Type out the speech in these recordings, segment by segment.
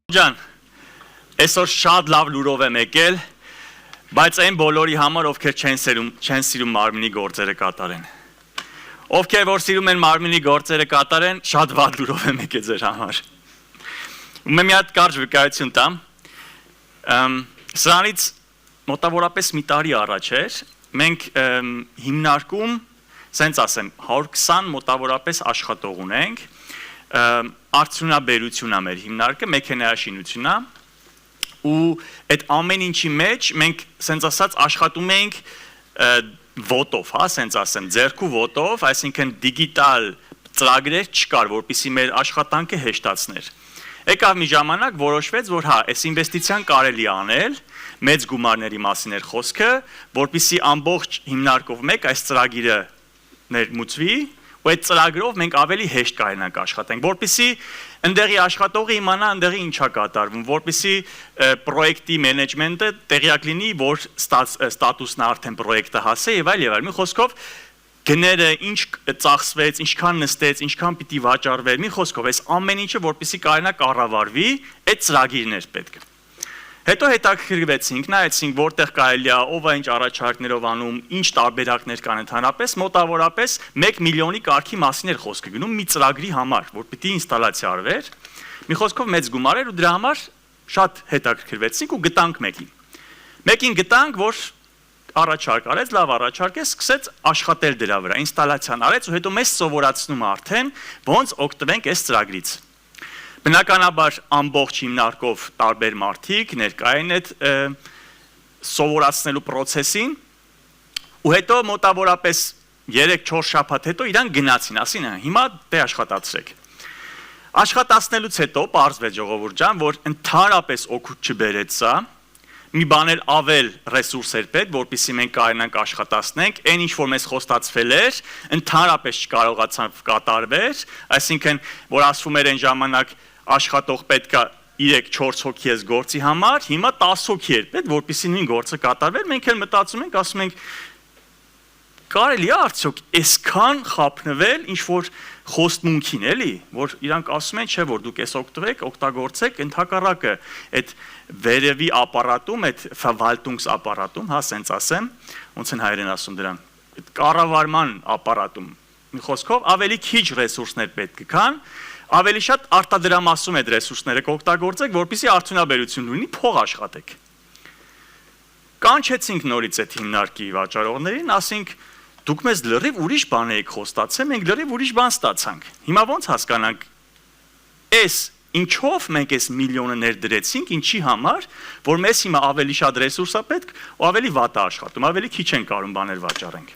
Ջան, այսօր շատ լավ լուրով եմ եկել, բայց այն բոլորի համար, ովքեր չեն սիրում մարմնի գործերը կատարեն։ Ովքեր որ սիրում են մարմնի գործերը կատարեն, շատ վատ լուրով եմ եկել ձեր համար։ Ու մի հատ կարճ վկայություն տամ։ Սրանից մոտավորապես մի տարի առաջ էր, մենք հիմնարկում, սենց ասեմ, 120 մոտավորապես աշխատող ունենք, արդյունաբերություն է մեր հիմնարկը, մեքենայաշինություն է ու այդ ամեն ինչի մեջ մենք սենց ասած աշխատում ենք ոտով, հա, սենց ասեմ, ձեռքու ոտով, այսինքն դիգիտալ ծրագրեր չկար, որպեսզի մեր աշխատանքը հեշտացներ։ Եկավ մի ժամանակ որոշվեց, որ հա, այս ինվեստիցիան կարելի է անել, մեծ գումարների մասին էր խոսքը, որպեսզի ամբողջ հիմնարկով մեկ այս ծրագիրը ներմուծվի ու այդ ծրագրով մենք ավելի հեշտ կարողանանք աշխատենք, որպեսզի ընդեղի աշխատողը իմանա ընդեղի ինչա կատարվում, որպեսզի պրոյեկտի մենեջմենտը տեղյակ լինի, որ ստատուսն արդեն պրոյեկտը հասե եւ այլ եւ այլ։ Մի խոսքով գները ինչ ծախսվեց, ինչքան նստեց, ինչքան պիտի վաճառվեր, մի խոսքով այս ամեն ինչը որպեսզի կարողանա կառավարվի, այդ ծրագիրն էր պետք։ Հետո հետաքրքրվեցինք, նայեցինք որտեղ կարելի է, ով է ինչ առաջարկներով անում, ինչ տարբերակներ կան ընդհանրապես, մոտավորապես 1 միլիոնի կարգի մասին էր խոսքը գնում մի ծրագրի համար, որ պիտի ինստալացիա արվեր։ Մի խոսքով մեծ գումար էր ու դրա համար շատ հետաքրքրվեցինք ու գտանք մեկին։ Մեկին գտանք, որ առաջարկ արեց, լավ առաջարկ է, սկսեց աշխատել դրա վրա, ինստալացիան արեց ու հետո մեզ սովորացնում է արդեն ոնց օգտվենք այս ծրագրից։ Բնականաբար ամբողջ հիմնարկով տարբեր մարդիկ ներկային այդ սովորացնելու process-ին ու հետո մոտավորապես 3-4 շաբաթ հետո իրան գնացին, ասին հիմա դե աշխատացրեք։ Աշխատացնելուց հետո պարզվեց ժողովուրդ ջան, որ ընդհանրապես օգուտ չբերեց սա, մի բան էլ ավել ռեսուրսեր պետք, որպեսզի մենք կարողանանք աշխատացնենք, այն ինչ որ մեզ խոստացվել էր, ընդհանրապես չկարողացավ կատարվել, այսինքն որ ասվում էր այն ժամանակ աշխատող պետքա 3-4 հոգի ես գործի համար, հիմա 10 հոգի էր պետք, որպեսզի նույն գործը կատարվեր, մենք էլ մտածում ենք, ասում ենք կարելի է արդյոք այսքան խափնվել ինչ որ խոստմունքին էլի, որ իրանք ասում են, չէ, որ դուք էս օգտվեք, օգտագործեք, ընդհակառակը այդ վերևի ապարատում, այդ Verwaltungsapparat-ում, հա, սենց ասեմ, ոնց են հայերեն ասում դրան, այդ կառավարման ապարատում, մի խոսքով ավելի քիչ ռեսուրսներ պետք կան, ավելի շատ արտադրամասում այդ ռեսուրսները կօգտագործեք, որպեսզի արդյունաբերություն լինի, փող աշխատեք։ Կանչեցինք նորից այդ հիմնարկի վաճառողներին, ասենք դուք մեզ լրիվ ուրիշ բան եք խոստացել, մենք լրիվ ուրիշ բան ստացանք։ Հիմա ոնց հասկանանք, այս ինչով մենք այս միլիոնը ներդրեցինք, ինչի համար, որ մեզ հիմա ավելի շատ ռեսուրս է պետք ու ավելի վատ է աշխատում, ավելի քիչ են կարում բաներ վաճառենք։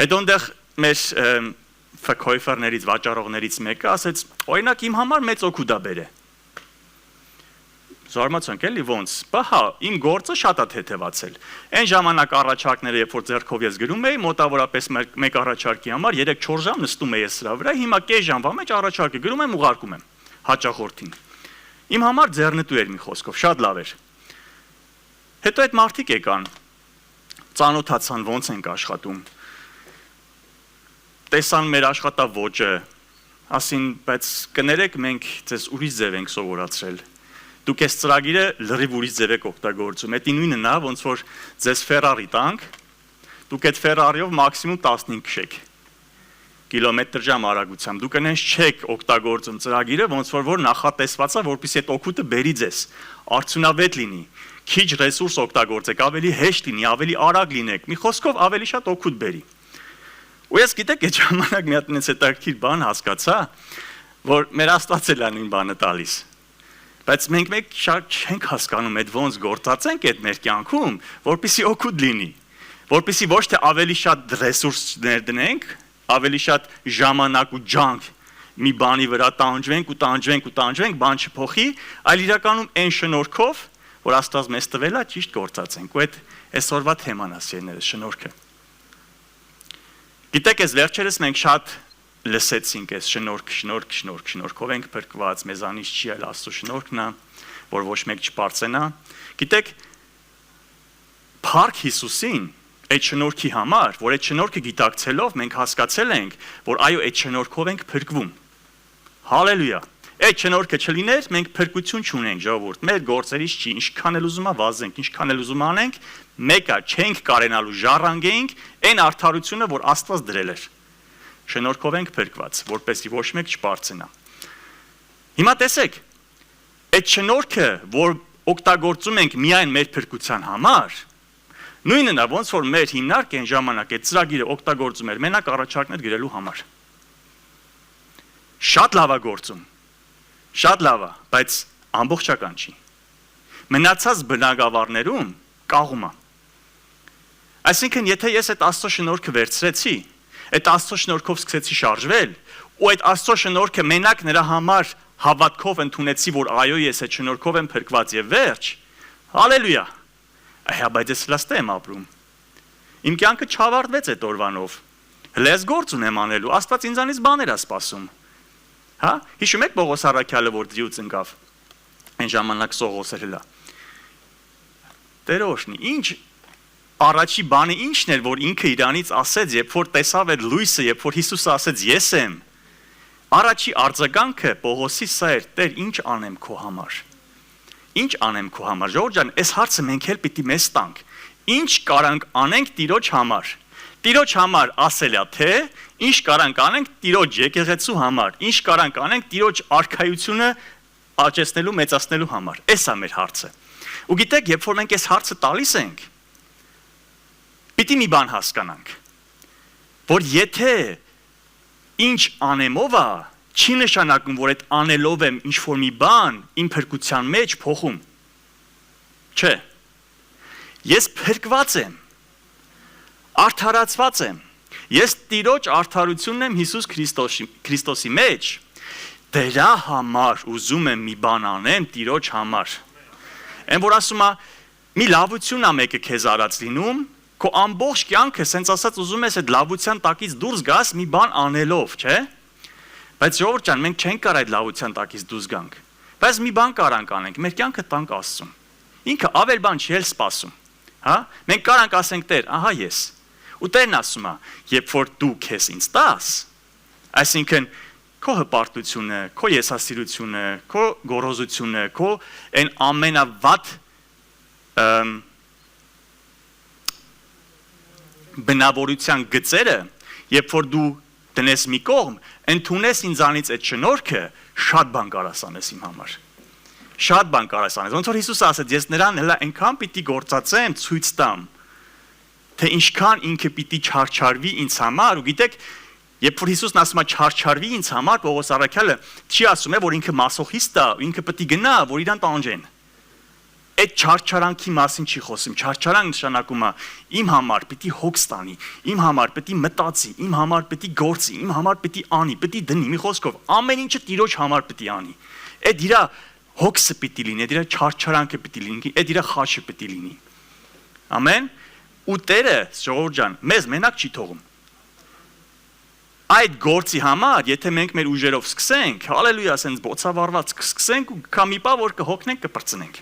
Հետո այնտեղ մեր Verkäuferներից, վաճառողներից մեկը ասեց, օրինակ իմ համար մեծ օգուտ է բերե։ Զարմացանք էլի ոնց, բա հա, իմ գործը շատ է թեթևացել։ Այն ժամանակ առաջարկները, երբ որ ձեռքով ես գրում էի, մոտավորապես մեկ առաջարկի համար 3-4 ժամ նստում էի սրա վրա, հիմա կես ժամվա մեջ առաջարկը գրում եմ, ուղարկում եմ հաճախորդին։ Իմ համար ձեռնտու էր մի խոսքով, շատ լավ էր։ Հետո այդ մարդիկ եկան, ծանոթացան ոնց ենք աշխատում։ Տեսան մեր աշխատավոճը, ասին, բայց կներեք մենք ձեզ ուրիշ ձև ենք սովորացրել։ Դուք այս ծրագիրը լրիվ ուրիշ ձև եք օգտագործում։ Էդի նույնն է, ոնց որ ձեզ Ferrari տանք, դուք այդ Ferrari-ով մաքսիմում 15 քշեք կիլոմետր/ժամ արագությամբ։ Դուք այնպես չեք օգտագործում ծրագիրը, ոնց որ նախատեսված է, որպեսզի այդ օգուտը բերի ձեզ, արդյունավետ լինի, քիչ ռեսուրս օգտագործեք, ավելի հեշտ լինի, ավելի արագ լինեք, մի խոսքով ավելի շատ օգուտ բերի։ Ու ես գիտեք այդ ժամանակ մի հատ այնպես հետաքրքիր բան հասկացա, որ մեր Աստված էլ է նույն բանը տալիս։ Բայց մենք մեկ շատ չենք հասկանում այդ ոնց գործածենք այդ մեր կյանքում, որպեսզի օգուտ լինի, որպեսզի ոչ թե ավելի շատ ռեսուրս ներդնենք, ավելի շատ ժամանակ ու ջանք մի բանի վրա տանջվենք ու տանջվենք ու տանջվենք, բան չփոխի, այլ իրականում այն շնորհքով, որ Աստված մեզ տվել է, ճիշտ գործածենք։ Ու այդ այսօրվա թեման է սիրելիներս, շնորհքը։ Գիտեք, այս վերջերս մենք շատ լսեցինք այս շնորհքով ենք փրկված, մեզանից չի այլ Աստծո շնորհքն է, որ ոչ մեկ չպարծենա։ Գիտեք, Փառք Հիսուսին այդ շնորհքի համար, որ այդ շնորհքը գիտակցելով մենք հասկացել ենք, որ այո, այդ շնորհքով ենք փրկվում։ Հալելույա։ Այդ շնորհքը չլիներ, մենք փրկություն չունենք, ժողովուրդ։ Մեր գործերից չի, ինչքան էլ ուզում վազենք, ինչքան էլ ուզում անենք, մեկը չենք կարենալու ժառանգենք այն արդարությունը, որ Աստված դրել էր։ Շնորհքով ենք փրկված, որպեսզի ոչ մեկ չբարձենա։ Հիմա տեսեք, այդ շնորհքը, որ օգտագործում ենք միայն մեր փրկության համար, նույնն է, ոնց որ մեր հիմնարկը այն ժամանակ այդ ծրագիրը օգտագործում էր մենակ առաջարկներ գրելու համար։ Շատ լավ է գործում։ Շատ լավ է, բայց ամբողջական չի։ Մնացած բնագավառներում կաղում է։ Այսինքն, եթե ես այդ Աստծո շնորհքը վերցրեցի, այդ Աստծո շնորհքով սկսեցի շարժվել, ու այդ Աստծո շնորհքը մենակ նրա համար հավատքով ընդունեցի, որ այո, ես այդ շնորհքով եմ փրկված եւ վերջ, հալելույա։ Բայց ես լստե եմ ապրում։ Իմ կյանքը չավարտվեց այդ օրվանով։ Հենց գործ ունեմ անելու, Աստված ինձանից բաներ է սպասում։ Հա? Հիշում եք Պողոս առաքյալը, որ դրյուց ընկավ։ Այն ժամանակ Սողոսը հլա։ Տեր օրհնի, ինչ առաջի բանը ինչն էր, որ ինքը իրանից ասեց, երբ որ տեսավ այդ լույսը, երբ որ Հիսուսը ասեց ես եմ։ Առաջի արձագանքը Պողոսի սա էր. Տեր, ինչ անեմ քո համար։ Ինչ անեմ քո համար։ Ժողովուրդ ջան, այս հարցը մենք էլ պիտի մեզ տանք։ Ինչ կարանք անենք Տիրոջ համար։ Տիրոջ համար ասել է թե ինչ կարանք անենք Տիրոջ եկեղեցու համար, ինչ կարանք անենք Տիրոջ արքայությունը աճեցնելու, մեծացնելու համար։ Էս է մեր հարցը։ Ու գիտեք, երբ որ մենք այս հարցը տալիս ենք, պիտի մի բան հասկանանք, որ եթե ինչ անեմով է, չի նշանակում, որ այդ անելով եմ ինչ-որ մի բան իմ փրկության մեջ փոխում։ Չէ։ Ես փրկված եմ, արդարացված եմ, ես Տիրոջ արդարությունն եմ Հիսուս Քրիստոսի մեջ, դրա համար ուզում եմ մի բան անեմ Տիրոջ համար։ Այն որ ասում է, մի լավություն է մեկը քեզ արած լինում, քո ամբողջ կյանքը, սենց ասած, ուզում ես այդ լավության տակից դուրս գաս մի բան անելով, չէ՞։ Բայց ժողովուրդ ջան, մենք չենք կարող այդ լավության տակից դուրս գանք։ Բայց մի բան կարանք անենք, մեր կյանքը տանք Աստծուն։ Ինքը ավել բան չի էլ սպասում։ Հա? Մենք կարանք ասենք Տեր, ահա ես։ Ու Տերն ասում է, երբ որ դու քեզ ինձ տաս, այսինքն քո հպարտությունը, քո եսասիրությունը, քո գոռոզությունը, քո այն ամենավատ բնավորության գծերը, երբ որ դու տնես մի կողմ, ընդունես ինձանից այդ շնորհքը, շատ բան կարաս անես իմ համար։ Շատ բան կարաս անես։ Ոնց որ Հիսուսը ասաց, ես նրան հələ այնքան պիտի գործածեմ, ցույց տամ, թե ինչքան ինքը պիտի չարչարվի ինձ համար, ու գիտեք, երբ որ Հիսուսն ասում է չարչարվի ինձ համար, Պողոս առաքյալը չի ասում է, որ ինքը մասոխիստ է, ինքը պիտի գնա, որ իրան տանջեն։ Այդ չարչարանքի մասին չի խոսում։ Չարչարանք նշանակում է իմ համար պիտի հոգ ստանի, իմ համար պիտի մտածի, իմ համար պիտի գործի, իմ համար պիտի անի, պիտի դնի, մի խոսքով, ամեն ինչը Տիրոջ համար պիտի անի։ Այդ իր հոգսը պիտի լինի, այդ իր չարչարանքը պիտի լինի, այդ իր խաչը պիտի լինի։ Ամեն։ Ու Տերը, ժողովուրդ ջան, մեզ մենակ չի թողում։ Այդ գործի համար, եթե մենք մեր ուժերով սկսենք, հալելույա, ասենց բոցավառված սկսենք ու կամի պա որ կհոգնենք, կպրծնենք։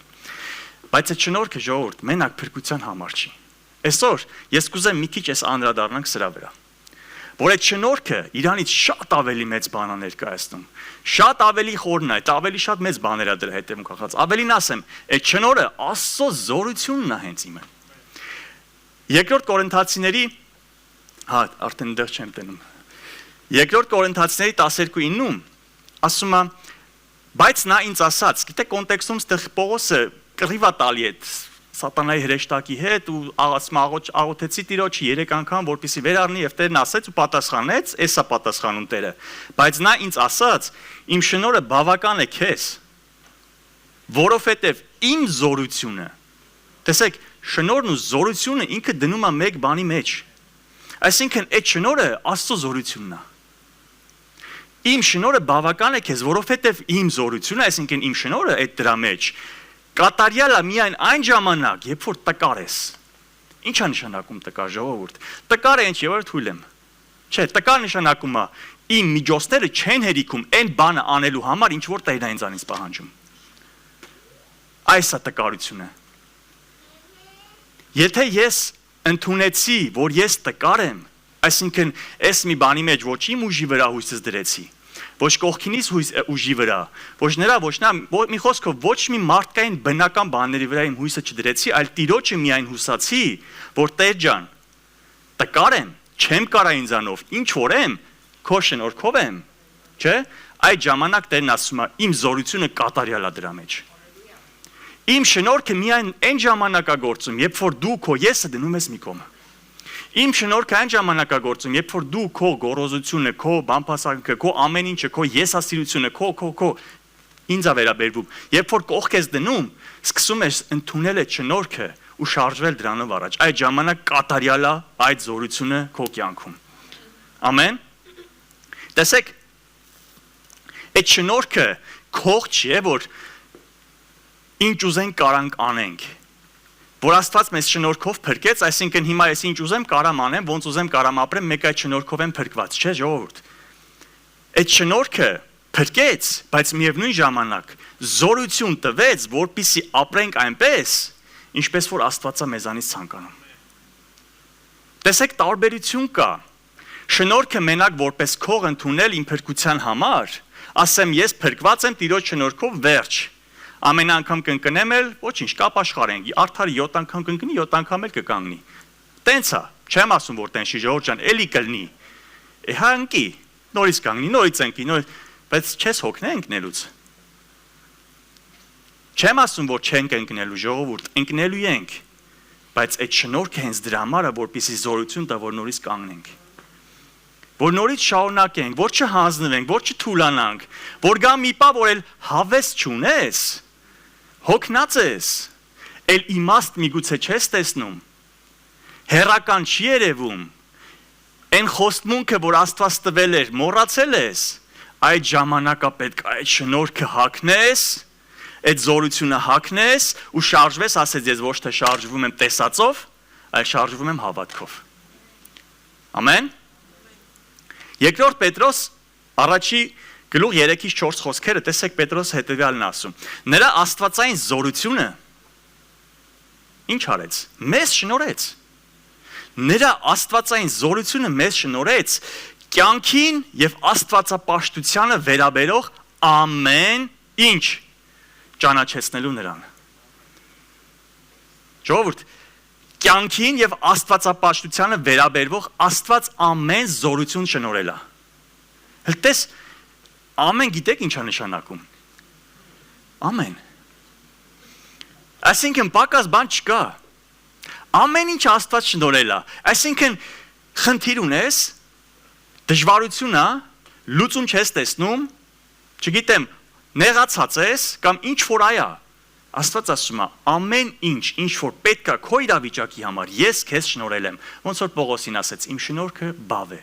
Բայց այդ շնորհքը ժողովուրդ մենակ փրկության համար չի։ Այսօր ես կուզեմ մի քիչ այս անդրադառնանք սրա վրա։ Որ այդ շնորհքը իրանից շատ ավելի մեծ բան է ներկայացնում։ Շատ ավելի խորն է, այդ ավելի շատ մեծ բաներ է դրա հետևում կախած։ Ավելին ասեմ, այդ շնորհը Աստծո զորությունն է հենց իմը։ Երկրորդ Կորինթացիների, հա, արդեն դեռ չեմ տենում։ Երկրորդ Կորինթացիների 12:9-ում ասում է, բայց նա ինձ ասաց, գիտեք կոնտեքստում ստեղ Պողոսը կռիվա տալի այդ սատանայի հրեշտակի հետ ու աղոթեցի Տիրոջը 3 անգամ, որպեսզի վեր առնի եւ Տերն ասեց ու պատասխանեց, էսա պատասխանում Տերը, բայց նա ինձ ասաց, իմ շնորհը բավական է քեզ, որովհետեւ իմ զորությունը, տեսեք, շնորհն ու զորությունը ինքը դնում է մեկ բանի մեջ, այսինքն այդ շնորհը Աստծո զորությունն է։ Իմ շնորհը բավական է քեզ, որովհետեւ իմ զորությունը, այսինքն իմ շնորհը այդ դրա մեջ կատարյալ է միայն այն ժամանակ, երբ որ տկար ես։ Ինչ է նշանակում տկար, ժողովուրդ։ Տկար է ինչ եւ որ թույլ եմ։ Չէ, տկար նշանակում է իմ միջոցները չեն հերիքում այն բանը անելու համար, ինչ որ Տերն է ինձանից պահանջում։ Այս է տկարությունը։ Եթե ես ընդունեցի, որ ես տկար եմ, այսինքն այս մի բանի մեջ ոչ իմ ուժի վրա հույսս դրեցի, ոչ կողքինից ուժի վրա, ոչ նրա, ոչ նա, մի խոսքով ոչ մի մարդկային բնական բաների վրա իմ հույսը չդրեցի, այլ Տիրոջը միայն հուսացի, որ Տեր ջան, տկար եմ, չեմ կարա ինձանով, ինչ որ եմ, քո շնորհքով եմ, չէ՞։ Այդ ժամանակ Տերն ասում է, իմ զորությունը կատարյալ է դրա մեջ։ Իմ շնորհքը միայն այն ժամանակ է գործում, երբ որ դու քո եսը դնում ես մի կողմ։ Իմ շնորհքը այն ժամանակ է գործում, երբ որ դու քո գոռոզությունը, քո բամբասանքը, քո ամեն ինչը, քո եսասիրությունը, քո ինձ է վերաբերվում, երբ որ կողք ես դնում, սկսում ես ընդունել այդ շնորհքը ու շարժվել դրանով առաջ։ Այդ ժամանակ կատարյալ է այդ զորությունը քո կյանքում։ Ամեն։ Տեսեք, այդ շնորհքը քող չէ, որ ինչ ուզենք կարանք անենք։ Որ Աստված մեզ շնորհքով փրկեց, այսինքն հիմա ես ինչ ուզեմ կարամ անեմ, ոնց ուզեմ կարամ ապրեմ, մեկ այդ շնորհքով եմ փրկված, չէ՞ ժողովուրդ։ Այդ շնորհքը փրկեց, բայց միևնույն ժամանակ զորություն տվեց, որպեսզի ապրենք այնպես, ինչպես որ Աստվածը մեզանից ցանկանում։ Տեսեք, տարբերություն կա։ Շնորհքը մենակ որպես քող ընդունել իմ փրկության համար, ասեմ ես փրկված եմ Տիրոջ շնորհքով, վերջ։ Ամեն անգամ կընկնեմ էլ, ոչինչ, կապ աշխարհենք, արդարի 7 անգամ կընկնի, 7 անգամ էլ կկանգնի։ Տենց է, չեմ ասում որ տենց չի, ժողովուրդ ջան, էլի կլինի։ Հա ընկի, նորից կանգնի, նորից ընկի, բայց չես հոգնե ընկնելուց։ Չեմ ասում որ չենք ընկնելու, ժողովուրդ, ընկնելու ենք, բայց այդ շնորհքը հենց դրա համար է, որպեսզի զորություն տա, որ նորից կանգնենք։ Որ նորից շարունակենք, որ չհանձնվենք, որ չթուլանանք, որ գա մի պահ, որ էլ հավես չունես, հոգնած ես, էլ իմաստ միգուցե չես տեսնում, հեռական չի երևում, այն խոստմունքը, որ Աստված տվել էր, մոռացել ես, այդ ժամանակա պետք է այդ շնորհքը հագնես, այդ զորությունը հագնես ու շարժվես, ասես ես ոչ թե շարժվում եմ տեսածով, այլ շարժվում եմ հավատքով։ Ամեն։ Երկրորդ Պետրոս առաջի գլուխ 3-ից 4 խոսքերը, տեսեք Պետրոս հետևյալն ասում. նրա աստվածային զորությունը ինչ արեց, մեզ շնորհեց։ Նրա աստվածային զորությունը մեզ շնորհեց կյանքին եւ աստվածապաշտությանը վերաբերող ամեն ինչ ճանաչեցնելու նրան։ Ժողովուրդ, կյանքին եւ աստվածապաշտությանը վերաբերող Աստված ամեն զորություն շնորհել է։ Հենց ամեն գիտեք ինչ է նշանակում։ Ամեն։ Այսինքն պակաս բան չկա։ Ամեն ինչ Աստված շնորհել է։ Այսինքն խնդիր ունես, դժվարություն է, լուծում չես տեսնում, չգիտեմ, նեղացած ես կամ ինչ որ այա։ Աստված ասում է, ամեն ինչ որ պետք է քո իրավիճակի համար, ես քեզ շնորհել եմ։ Ոնց որ Պողոսին ասեց, իմ շնորհքը բավ է։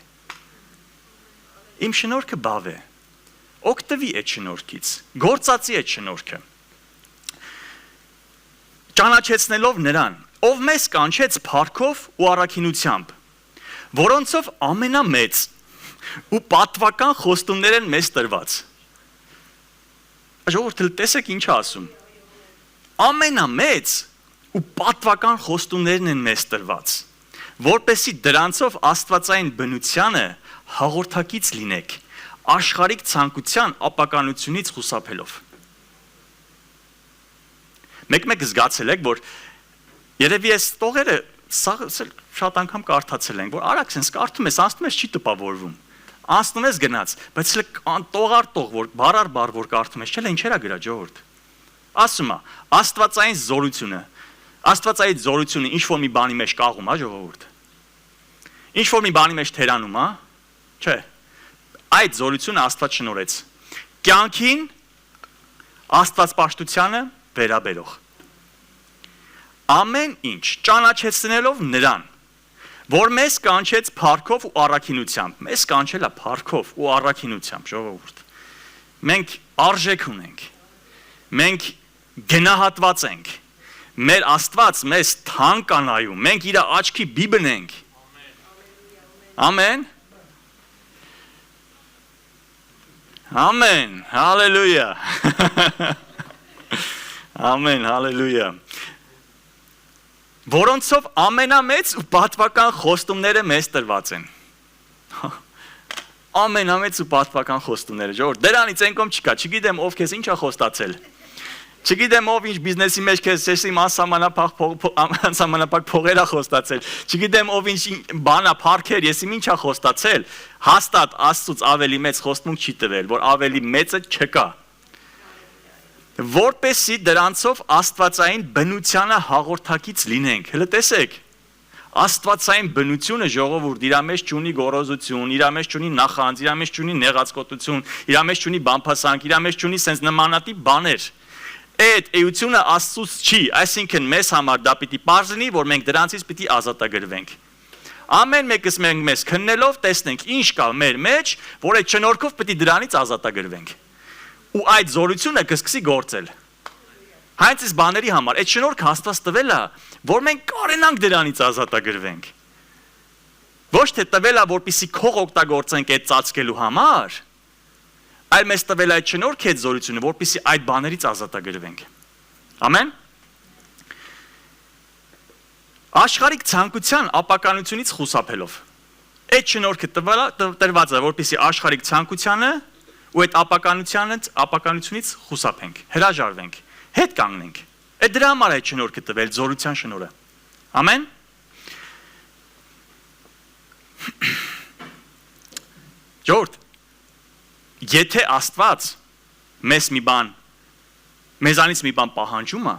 Իմ շնորհքը բավ է։ Օգտվի այդ շնորհքից, գործածի այդ շնորհքը։ Ճանաչեցնելով նրան, ով մեզ կանչեց փառքով ու առաքինությամբ, որոնցով ամենամեծ ու պատվական խոստումներ են մեզ տրված։ Ժողովուրդ, տեսեք ինչ ասում։ Ամենամեծ ու պատվական խոստումներն են մեզ տրված, որպեսզի դրանցով աստվածային բնությանը հաղորդակից լինեք, աշխարհիկ ցանկության ապականությունից խուսափելով։ Մեկ զգացել եք, որ երևի այս տողերը շատ անգամ կարդացել ենք, որ արագ sense կարդում ես, անցնում ես չի տպավորվում։ Անցնում ես գնաց, բայց տող որ բառ որ կարդում ես, չէ՞ ինչեր է գրա ժողովուրդ։ Ասում է, աստվածային զորությունը ինչ որ մի բանի մեջ կաղում, հա ժողովուրդ։ Ինչ որ մի բանի մեջ թերանում, հա։ Չէ։ Այդ զորությունը Աստված շնորհեց։ Կյանքին աստվածպաշտությանը վերաբերող։ Ամեն ինչ ճանաչեցնելով նրան, որ մեզ կանչեց փառքով ու առաքինությամբ։ Մեզ կանչել է փառքով ու առաքինությամբ, ժողովուրդ։ Մենք արժեք ունենք։ Մենք գնահատված ենք, մեր Աստված մեզ թանկ է նայում, մենք իր աչքի բիբն ենք։ Ամեն։ Ամեն, հալելույա։ Ամեն, հալելույա։ Որոնցով ամենամեծ ու պատվական խոստումները մեզ տրված են։ ամենամեծ ու պատվական խոստումները, ժողովուրդ, դրանից այն կողմ չկա, չգիտեմ ով քեզ ինչ է խոստացել։ Չգիտեմ ով ինչ բիզնեսի մեջ քեզ անսահմանափակ փողեր է խոստացել։ Չգիտեմ ով ինչ բան է փառքեր, ես ինչ է խոստացել։ Հաստատ Աստծուց ավելի մեծ խոստմունք չի տվել, որ ավելի մեծը չկա։ Որպեսզի դրանցով աստվածային բնությանը հաղորդակից լինենք։ Հələ տեսեք։ Աստվածային բնությունը ժողովուրդ իր մեջ չունի գոռոզություն, իր մեջ չունի նախանձ, իր մեջ չունի նեղացկոտություն, իր մեջ չունի բամփասանք, իր մեջ չունի sense նմանատիպ բաներ։ Այդ էությունը Աստծուց չի, այսինքն մեզ համար դա պիտի պարզ լինի, որ մենք դրանցից պիտի ազատագրվենք։ Ամեն մեկս մեզ քննելով տեսնենք ինչ կա մեր մեջ, որ այդ շնորհքով պիտի դրանից ազատագրվենք։ Ու այդ զորությունը կսկսի գործել։ Հենց այս բաների համար այդ շնորհքը Աստված տվել է, որ մենք կարենանք դրանից ազատագրվենք։ Ոչ թե տվել է, որպեսզի քող օգտագործենք այդ ծածկելու համար, այլ մեզ տվել այդ շնորհքը այդ զորությունը, որպեսզի այդ բաներից ազատագրվենք։ Ամեն։ Աշխարհիկ ցանկության ապականությունից խուսափելով։ Այդ շնորհքը տրված է, որպեսզի աշխարհիկ ցանկությանը ու այդ ապականությունից խուսափենք, հրաժարվենք, հետ կանգնենք։ Այդ դրա համար այդ շնորհքը տվել զորության շնորհը։ Ամեն։ Ժողովուրդ, եթե Աստված մեզանից մի բան պահանջում է,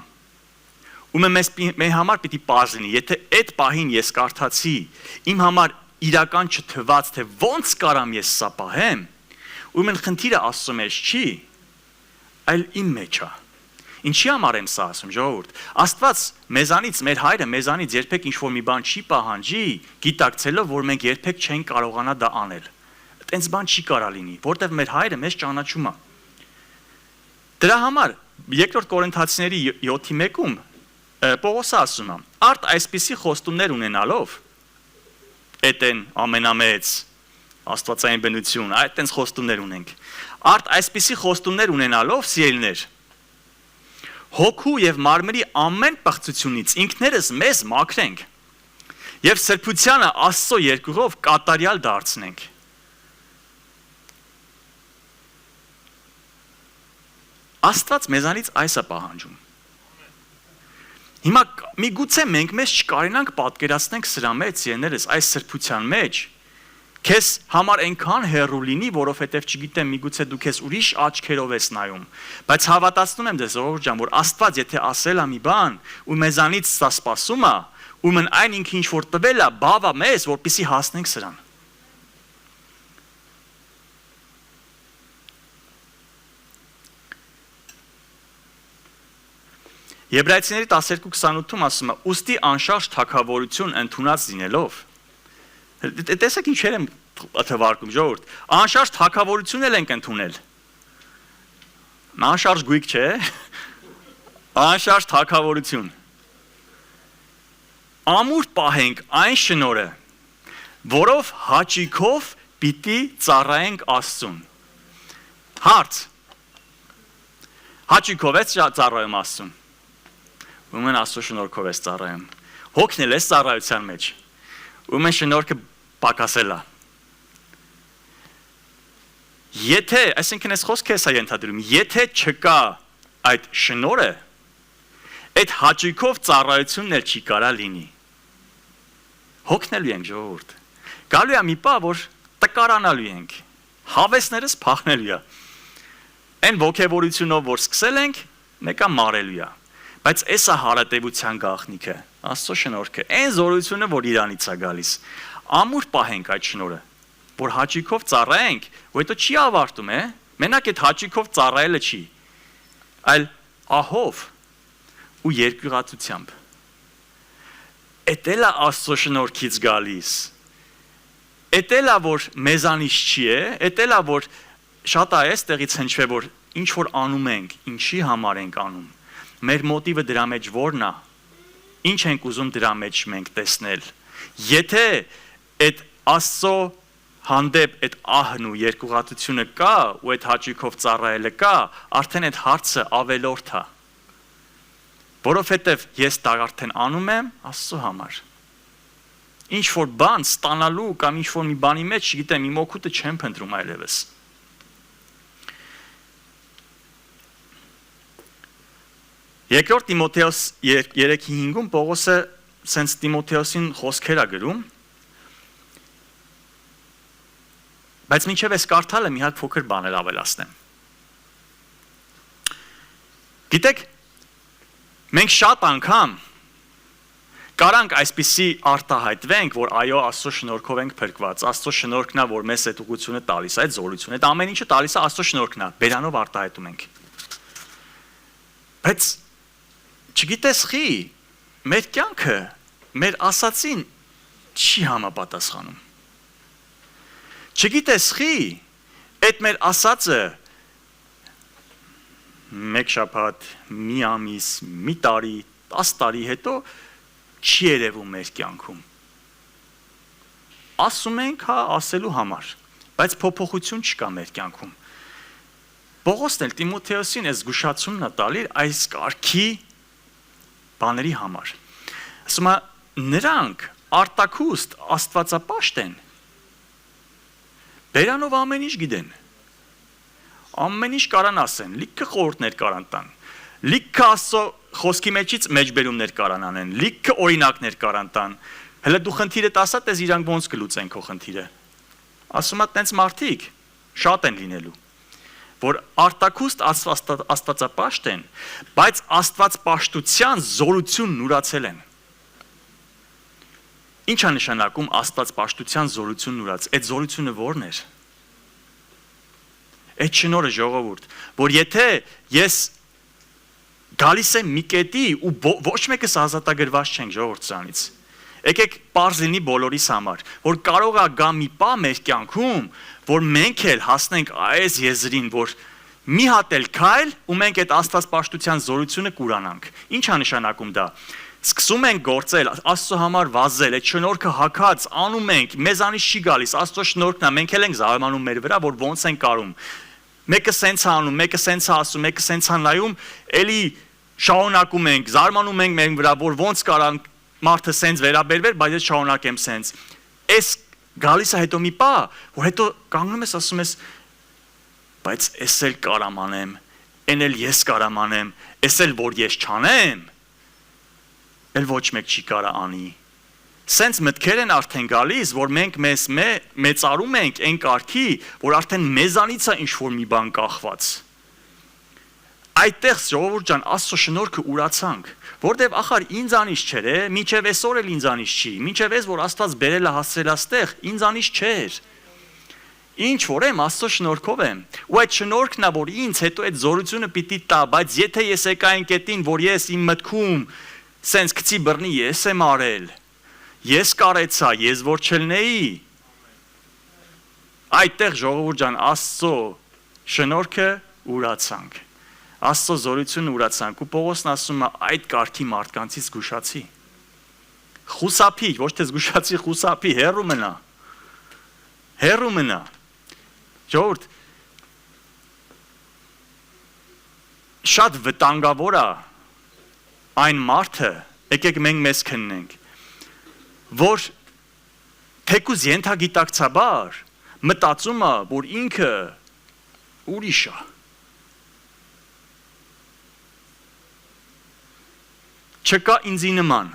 ու մեր համար պիտի պարզ լինի, եթե այդ պահին ես կարդացի, իմ համար իրական չթված, թե ոնց կարամ ես սա պահեմ, ուրեմն խնդիրը Աստծո մեջ չի, այլ իմ մեջ է։ Ինչի համար եմ սա ասում, ժողովուրդ։ Աստված մեզանից, մեր հայրը մեզանից երբեք ինչ-որ մի բան չի պահանջի, գիտակցելով, որ մենք երբեք չենք կարողանա դա անել։ Տենց բան չի կարա լինի, որտեղ մեր հայրը մեզ ճանաչում է։ Դրա համար 2 Կորինթացիների 7:1-ում Պողոսը ասում է. «Արդ այսպիսի խոստումներ ունենալով, այդ են ամենամեծ աստվածային բնություն, այդ տենց խոստումներ ունենք։ Արդ այսպիսի խոստումներ ունենալով, սիրելիներ, հոգու եւ մարմնի ամեն պղծությունից ինքներս մեզ մաքրենք եւ սրբությանը Աստծո երկուղով կատարյալ դարձնենք»։ Աստված մեզանից այս է պահանջում։ Հիմա միգուցե մենք մեզ չկարենանք պատկերացնենք սրա մեջ, սիրելիներս, այս սրբության մեջ, քեզ համար այնքան հեռու լինի, որովհետև չգիտեմ, միգուցե դու քեզ ուրիշ աչքերով ես նայում, բայց հավատացնում եմ ձեզ, ժողովուրդ ջան, որ Աստված եթե ասել է մի բան, ու մեզանից սա սպասում է, ուրեմն այն ինքը ինչ որ տվել է, բավ է մեզ, որպեսզի հասնենք սրան։ Եբրայեցիների 12:28-ում ասում է. «Ուստի անշարժ թագավորություն ընդունած լինելով», տեսեք ինչեր եմ թվարկում, ժողովուրդ, անշարժ թագավորություն էլ ենք ընդունել։ Անշարժ գույք չէ, անշարժ թագավորություն։ Ամուր պահենք այն շնորհը, որով հաճույքով պիտի ծառայենք Աստծուն։ Հարց. հաճույքով ես ծառայում Աստծուն։ Ուրեմն Աստծո շնորհքով ես ծառայում։ Հոգնել ես ծառայության մեջ։ Ուրեմն շնորհքը պակասել է։ Եթե, այսինքն այս խոսքը էս է ենթադրում, եթե չկա այդ շնորհը, այդ հաճույքով ծառայությունն էլ չի կարա լինի։ Հոգնելու ենք, ժողովուրդ։ Գալու է մի պահ, որ տկարանալու ենք։ Հավեսներս փախնելու է։ Այն ոգևորությունով, որ սկսել ենք, մեկը մարելու է։ Բայց այս է հարատևության գաղտնիքը, Աստծո շնորհքը, այն զորությունը, որ իրանից է գալիս։ Ամուր պահենք այդ շնորհը, որ հաճույքով ծառայենք, ու հետո չի ավարտում, մենակ այդ հաճույքով ծառայելը չի, այլ ահով ու երկյուղացությամբ։ Էդ էլ է Աստծո շնորհքից գալիս։ Էդ էլ է, որ մեզանից չի է, էդ էլ է, որ շատ է այստեղից հնչվե, որ ինչ որ անում ենք, ինչի համար ենք անում։ Մեր մոտիվը դրա մեջ որն է։ Ինչ ենք ուզում դրա մեջ մենք տեսնել։ Եթե այդ Աստծո հանդեպ այդ ահն ու երկյուղատությունը կա, ու այդ հաճույքով ծառայելը կա, արդեն այդ հարցը ավելորդ է։ Որովհետև ես դա արդեն անում եմ Աստծո համար։ ինչ որ բան ստանալու կամ ինչ որ մի բանի մեջ, չգիտեմ, իմ օգուտը չեմ փնտրում այլևս։ Երկրորդ Տիմոթեոս 3:5-ում Պողոսը սենց Տիմոթեոսին խոսքեր է գրում, բայց մինչև այս կարդալը մի հատ փոքր բաներ ավելացնեմ։ Գիտեք, մենք շատ անգամ կարանք այսպիսի արտահայտվենք, որ այո, Աստծո շնորհքով ենք փրկված, Աստծո շնորհքն է, որ մեզ այդ ուղղությունը տալիս է, այդ զորությունը, այդ ամեն ինչը տալիս է Աստծո շնորհքն է, բերանով արտահայտում ենք։ Բայց չգիտես խի, մեր կյանքը, մեր ասածին չի համապատասխանում։ Չգիտես խի, այդ մեր ասածը մեկ շաբաթ, մի ամիս, մի տարի, 10 տարի հետո չի երևում մեր կյանքում։ Ասում ենք, հա, ասելու համար, բայց փոփոխություն չկա մեր կյանքում։ Պողոսն էլ Տիմոթեոսին այս զգուշացումն է տալի այս կարգի բաների համար։ Ասում է, նրանք արտաքուստ աստվածապաշտ են, բերանով ամեն ինչ գիտեն, ամեն ինչ կարան ասեն, լիքը խորհուրդներ կարան տան, լիքը Աստծո խոսքի մեջից մեջբերումներ կարան անեն, լիքը օրինակներ կարան տան, հələ դու խնդիրը ասա, տես իրանք ոնց կլուծեն քո խնդիրը։ Ասում է, տենց մարդիկ շատ են լինելու, որ արտաքուստ աստվածապաշտ են, բայց աստվածպաշտության զորությունն ուրացել են։ Ինչ է նշանակում աստվածպաշտության զորությունն ուրաց։ Այդ զորությունը ո՞րն էր։ Այդ շնորհը ժողովուրդ, որ եթե ես գալիս եմ մի կետի ու ոչ մեկս ազատագրված չենք ժողովուրդ սրանից։ Եկեք պարզ լինի բոլորիս համար, որ կարող է գա մի պահ մեր կյանքում, որ մենք էլ հասնենք այս եզրին, որ մի հատ էլ քայլ ու մենք այդ աստվածպաշտության զորությունը կուրանանք։ Ինչ է նշանակում դա։ Սկսում ենք գործել, Աստծո համար վազել, այդ շնորհքը հագած անում ենք, մեզանից չի գալիս, Աստծո շնորհքն է, մենք էլ ենք զարմանում մեր վրա, որ ոնց ենք կարում։ Մեկը սենց է անում, մեկը սենց է ասում, մեկը սենց է նայում, էլի շարունակում ենք, զարմանում ենք մեր վրա, որ ոնց կարան մարդը սենց վերաբերվել, բայց ես շարունակեմ սենց։ Այս գալիս է հետո մի պահ, որ հետո կանգնում ես ասում ես, բայց ես էլ կարամ անեմ, այն էլ ես կարամ անեմ, ես էլ որ ես չանեմ, էլ ոչ մեկ չի կարա անի։ Սենց մտքեր են արդեն գալիս, որ մենք մեծարում ենք այն կարգի, որ արդեն մեզանից է ինչ-որ մի բան կախված։ Այդտեղ ժողովուրդ ջան, Աստծո շնորհքը ուրացանք, որտեվ ախար ինձանից չէր, մինչև այսօր էլ ինձանից չի, մինչև այս որ Աստված բերել է հասցրել աստեղ, ինձանից չէր։ Ինչ որ եմ Աստծո շնորհքով եմ, ու այդ շնորհքն է, որ ինձ հետո այդ զորությունը պիտի տա, բայց եթե ես եկա այն կետին, որ ես իմ մտքում սենց գցի բռնի, ես եմ արել, ես կարեցա, ես որ չլնեի, այդտեղ ժողովուրդ ջան, Աստծո շնորհքը ուրացանք, Աստծո զորությունը ուրացանք, ու Պողոսն ասում է այդ կարգի մարդկանցից զգուշացի, խուսափի, ոչ թե զգուշացի, խուսափի, հեռու մնա, ժողովուրդ, շատ վտանգավոր է այն մարդը, եկեք մենք մեզ քննենք, որ թեկուզ ենթագիտակցաբար մտածում է, որ ինքը ուրիշ է։ Չկա ինձի նման։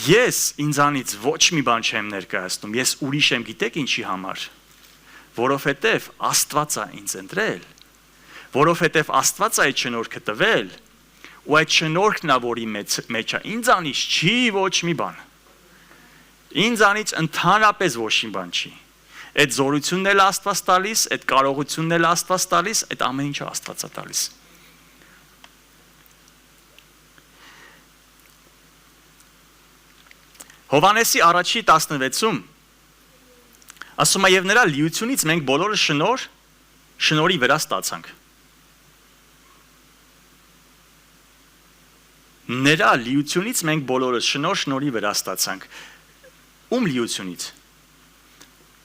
Ես ինձանից ոչ մի բան չեմ ներկայացնում, ես ուրիշ եմ, գիտեք ինչի համար, որովհետև Աստված է ինձ ընտրել, որովհետև Աստված է այդ շնորհքը տվել, ու այդ շնորհքն է, որի մեջ է, ինձանից չի ոչ մի բան, ինձանից ընդհանրապես ոչ մի բան չի, այդ զորությունն էլ Աստված տալիս, այդ կարողությունն էլ Աստված տալիս, այդ ամեն ինչը Աստված է տալիս։ Հովհաննեսի առաջի 16-ում ասում է, եւ նրա լիությունից մենք բոլորը շնորհի վրա ստացանք։ Նրա լիությունից մենք բոլորը շնորհի վրա ստացանք։ Ում լիությունից։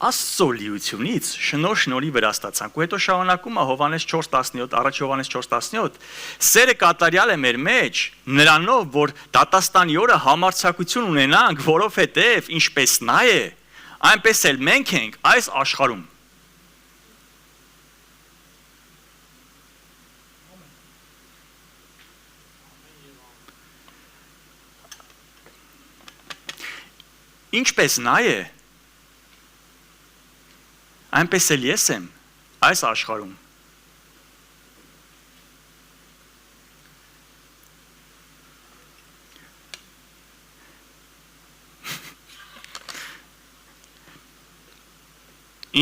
Աստծո լիությունից շնորհի վրա ստացանք։ Ու հետո շարունակում է Հովհաննես 4:17, առաջ Հովհաննես 4:17, սերը կատարյալ է մեր մեջ, նրանով, որ դատաստանի օրը համարձակություն ունենանք, որովհետև ինչպես նա է, այնպես էլ մենք ենք այս աշխարհում։ Ինչպես նա է, այնպես էլ ես եմ այս աշխարհում։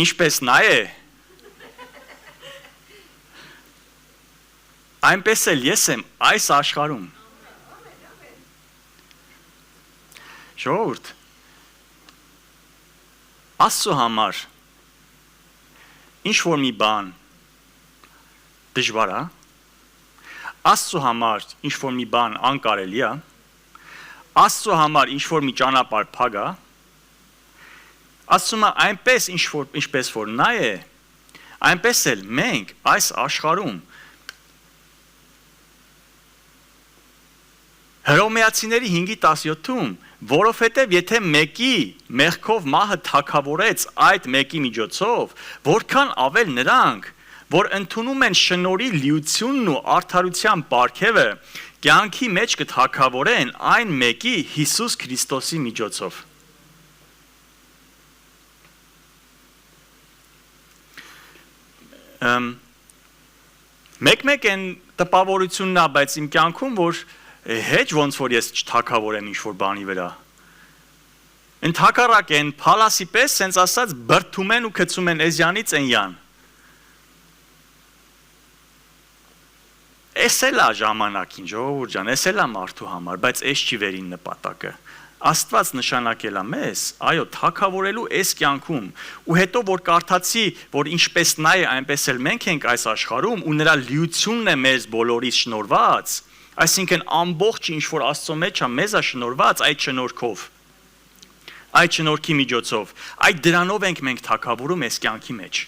Ինչպես նա է, այնպես էլ ես եմ այս աշխարհում։ Ժողովուրդ, Աստծո համար ինչ որ մի բան դժվար է, Աստծո համար ինչ որ մի բան անկարելի է, Աստծո համար ինչ որ մի ճանապարհ փակ է, ասում է այնպես ինչպես որ նա է, այնպես էլ մենք այս աշխարհում Հռոմեացիների 5:17-ում, որովհետև եթե մեկի մեղքով մահը թագավորեց այդ մեկի միջոցով, որքան ավել նրանք, որ ընդունում են շնորհի լիությունն ու արդարության պարգևը, կյանքի մեջ կթագավորեն այն մեկի Հիսուս Քրիստոսի միջոցով։ Մեկ են տպավորությունն է, բայց իմ կյանքում, որ Հեչ ոնց որ ես չթակավորեմ ինչ-որ բանի վրա։ Ընդհակառակ են փալասի պես, սենց ասած, բրդում են ու գցում են էզյանից էնյան։ Էս էլ է ժամանակին, ժողովուրդ ջան, էս էլ է մարդու համար, բայց էս չի վերին նպատակը։ Աստված նշանակել է մեզ, այո, թակավորելու այս կյանքում, ու հետո որ կարդացի, որ ինչպես նա է, այնպես էլ մենք ենք այս աշխարհում, ու նրա լիությունն է մեզ բոլորիս շնորհված, այսինքն ամբողջ ինչ որ Աստծո մեջ է մեզ է շնորհված այդ շնորհքով, այդ շնորհքի միջոցով, այդ դրանով ենք մենք թակավորում այս կյանքի մեջ։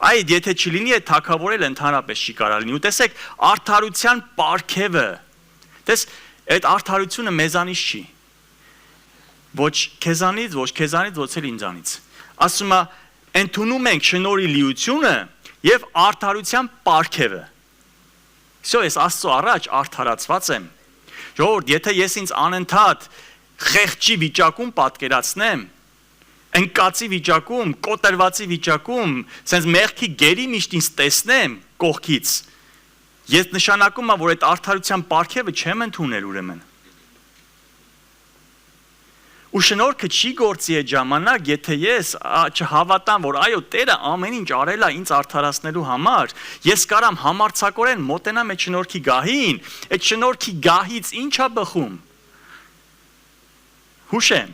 Այդ եթե չլինի, այդ թակավորել ընդհանրապես չի կարող լինի։ Ու տեսեք, արդարության պարգևը, տես, այդ արդարությունը մեզանից չի։ Ոչ քեզանից, ոչ էլ ինձանից։ Ասում է, ընդունում ենք շնորհի լիությունը եւ արդարության պարգևը։ Всё, ես Աստծո առաջ արդարացված եմ։ Ժողովուրդ, եթե ես ինձ անընդհատ խեղճի վիճակում պատկերացնեմ, ընկածի վիճակում, կոտրվածի վիճակում, sense մեղքի գերի միշտ ինձ տեսնեմ կողքից, ես նշանակում է, որ այդ արդարության պարգևը չեմ ընդունել ուրեմն։ Ու շնորհքը չի գործի այդ ժամանակ, եթե ես չհավատամ, որ այո, Տերը ամեն ինչ արել է ինձ արդարացնելու համար, ես կարամ համարձակորեն մոտենամ այդ շնորհքի գահին, այդ շնորհքի գահից ինչ է բխում։ Հուշեմ,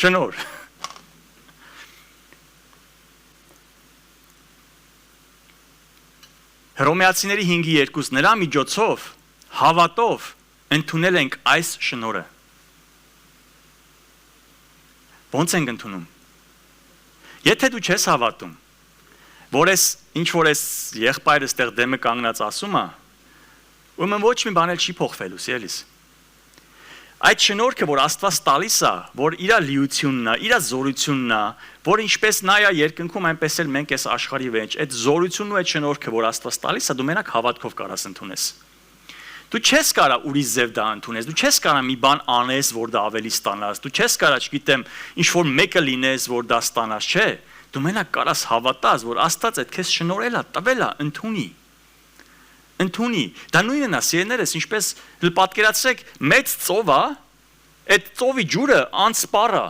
շնորհ։ Հռոմեացիների 5:2 նրա միջոցով հավատով ընդունել ենք այս շնորհը։ Ոնց ենք ընդունում։ Եթե դու չես հավատում, որ ես ինչ որ ես եղբայրս տեղ դեմը կանգնած ասում է, ուրեմն ոչ մի բան էլ չի փոխվելու, սիրելիս։ Այդ շնորհքը, որ Աստված տալիս է, որ իր լիությունն է, իր զորությունն է, որ ինչպես նա է երկնքում, այնպես էլ մենք այս աշխարհի մեջ, այդ զորությունն ու այդ շնորհքը, որ Աստված տալիս է, դու մենակ հավատքով կարաս ընդունես։ Դու չես կարա ուրիշ ձև դա ընդունես, դու չես կարա մի բան անես, որ դա ավելի ստանաս, դու չես կարա, չգիտեմ, ինչ որ մեկը լինես, որ դա ստանաս, չէ։ Դու մենակ կարաս հավատաս, որ Աստված այդ քեզ շնորհել է, տվել է, ընդունի։ Դա նույնն է, սիրելիներս, ինչպես պատկերացրեք, մեծ ծով է, այդ ծովի ջուրը անսպառ է։